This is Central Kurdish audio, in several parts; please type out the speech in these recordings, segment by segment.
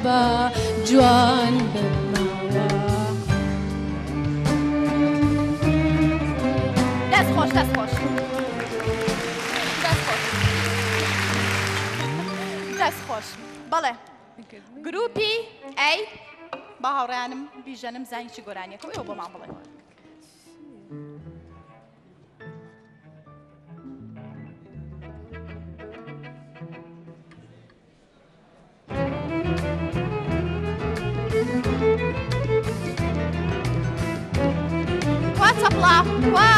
بە جوان بماوە دەست خۆش دەست خۆش دەست خۆش بەڵێ گروپی ئەی با هاوڕێیانم بیژەنم زانی چی گۆرانیەکە ئێوە بۆمان بڵێ وا چەپڵا وا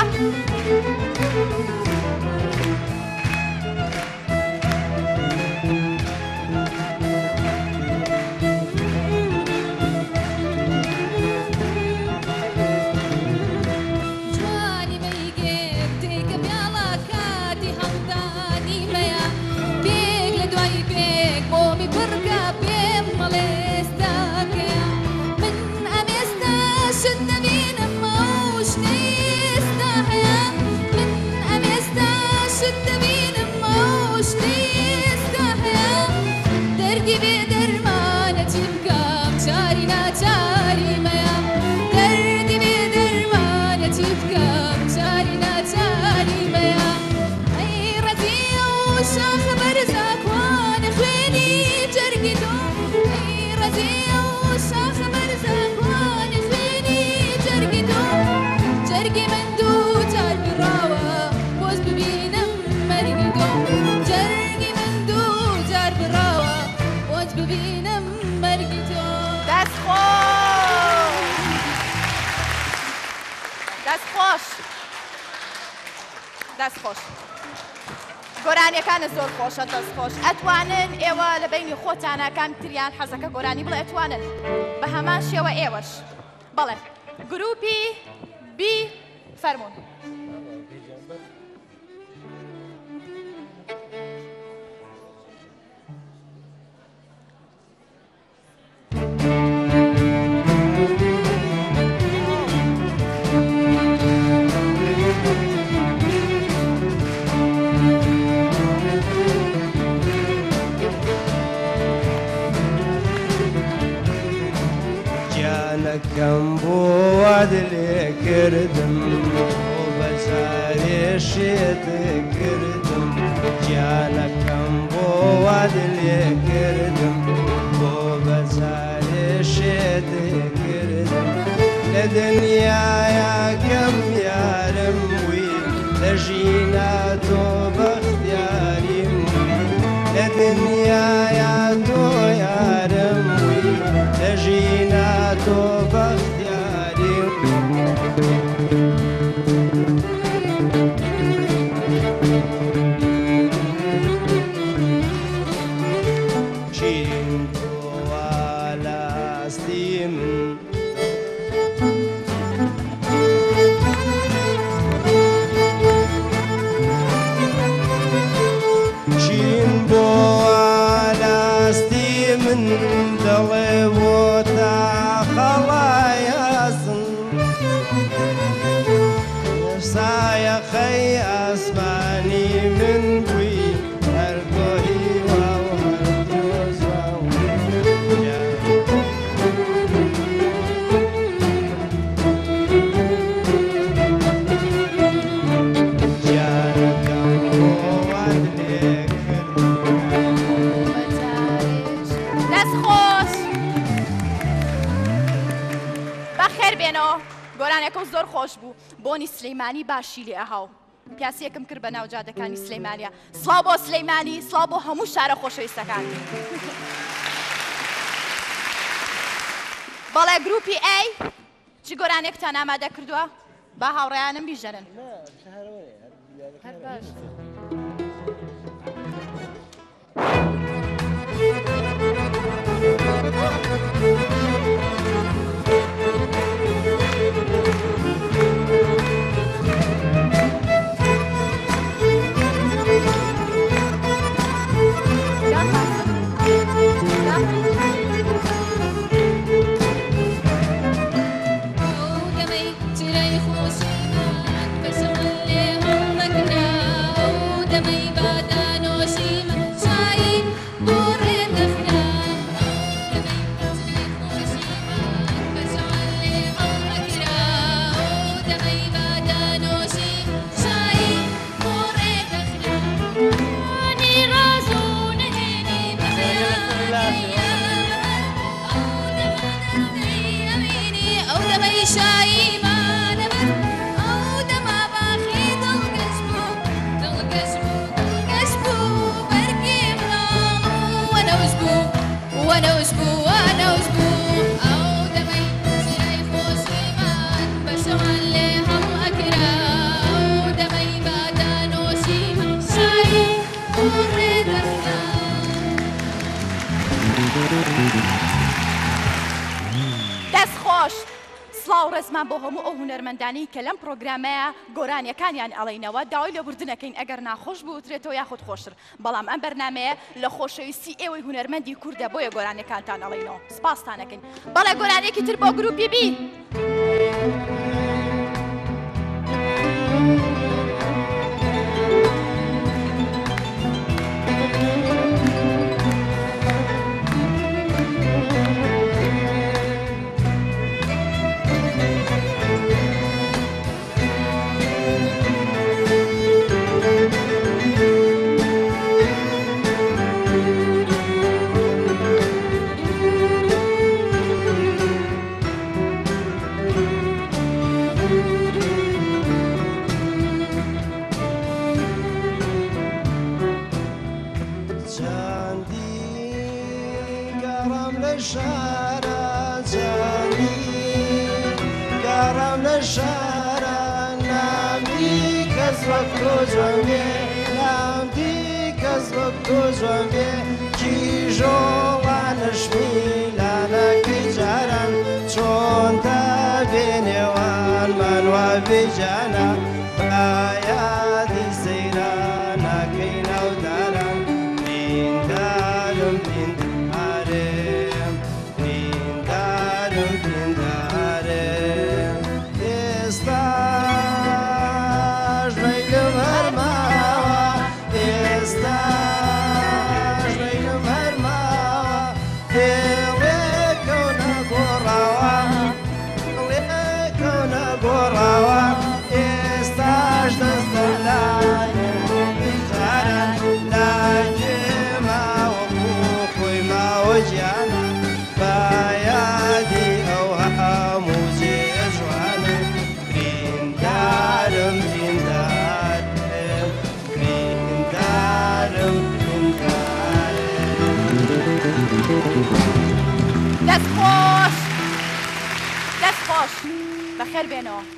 دەست خۆش گۆرانیەکانە زۆر خۆشە دەست خۆش ئەتوانن ئێوە لە بینی خۆتانە کامتریان حەزەکە گۆرانی بڵێ ئەتوانن بە هەمان شێوە ئێوەش بەڵێ گروپی بی فەرموون كم بود لي كردم وبساري شيت كردم جانا كم بود لي كردم وبساري شيت كردم لدنيا يا كم يا رموي لجينا تو بختياري لدنيا يا تو يا رموي لجينا تو بختياري شيرين تو على ستيم شيرين بو على ستيم دلي وتا خلاياسن سايا خي اسماني من بوي هرقوي واو هرقوز واو گۆرانێکە زۆر خۆش بوو بۆنی سلەیمانی باشی لێ ئەهاو پیاسەکەم کرد بە ناو جادەکانی سلەیمانیە سڵاو بۆ سلەیمانی سڵاو بۆ هەموو شارە خۆشەویستەکان بەڵێ گروپی ئەی چی گۆرانێکتان ئامادە کردووە با هاوڕێیانم بیژەرن دەمەی چرای خۆشیمان بەشەڵێ هەڵدەکراو ونوش بو أو دمي سياي خوشيمان بشغل لهم أكرا أو دمي بادا نوشيمان شاي أمري دەست خۆش سڵاو ڕێزمان بۆ هەموو ئەو هونەرمەندانی کە لەم پرۆگرامەیە گۆرانیەکانیان ئەڵێنەوە داوای لێبوردنەکەین ئەگەر ناخۆش بوترێتەوە یاخود خۆشتر بەڵام ئەم بەرنمەیە لە خۆشەویستی ئێوەی هونەرمەندی کووردە بۆیە گۆرانیەکانتان ئەڵێنەوە سپاستانەکەین بەڵێ گۆرانێکی تر بۆ گروپی بی بجانا بايادي سيرانا كينا ودارم دين دارم دين دارم دين دارم دين دارم استاج بيلم هرماوا استاج بيلم هرماوا ويكونا قراوا ويكونا قراوا دەست خۆش بەخێر بێنەوە